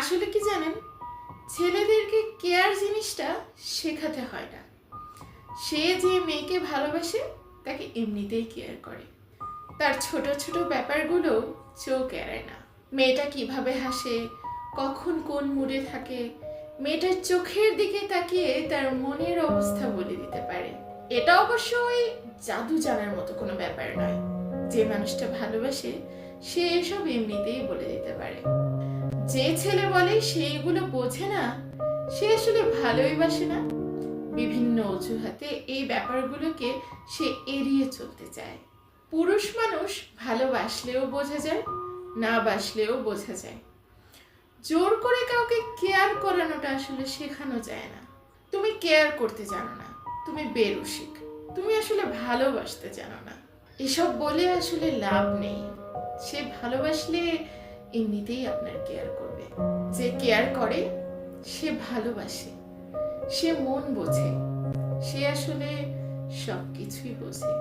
আসলে কি জানেন, ছেলেদেরকে কেয়ার জিনিসটা শেখাতে হয় না। সে যে মেয়েকে ভালোবাসে তাকে এমনিতেই কেয়ার করে। তার ছোট ছোট ব্যাপারগুলো চোখ এড়ায় না। মেয়েটা কিভাবে হাসে, কখন কোন মুডে থাকে, মেয়েটার চোখের দিকে তাকিয়ে তার মনের অবস্থা বলে দিতে পারে। এটা অবশ্যই জাদু জানার মতো কোনো ব্যাপার নয়। যে মানুষটা ভালোবাসে সে এসব এমনিতেই বলে দিতে পারে। যে ছেলে বলে সেইগুলো বোঝে না, সে আসলে ভালোই বাসে না। বিভিন্ন অজুহাতে এই ব্যাপারগুলোকে সে এড়িয়ে চলতে চায়। পুরুষ মানুষ ভালোবাসলেও বোঝা যায়, না বাসলেও বোঝা যায়। জোর করে কাউকে কেয়ার করানোটা আসলে শেখানো যায় না। তুমি কেয়ার করতে জানো না, তুমি বেরসিক, তুমি আসলে ভালোবাসতে জানো না। এসব বলে আসলে লাভ নেই। সে ভালোবাসলে এমনিতেই আপনার কেয়ার করবে। যে কেয়ার করে সে ভালোবাসে, সে মন বোঝে, সে আসলে সবকিছুই বোঝে।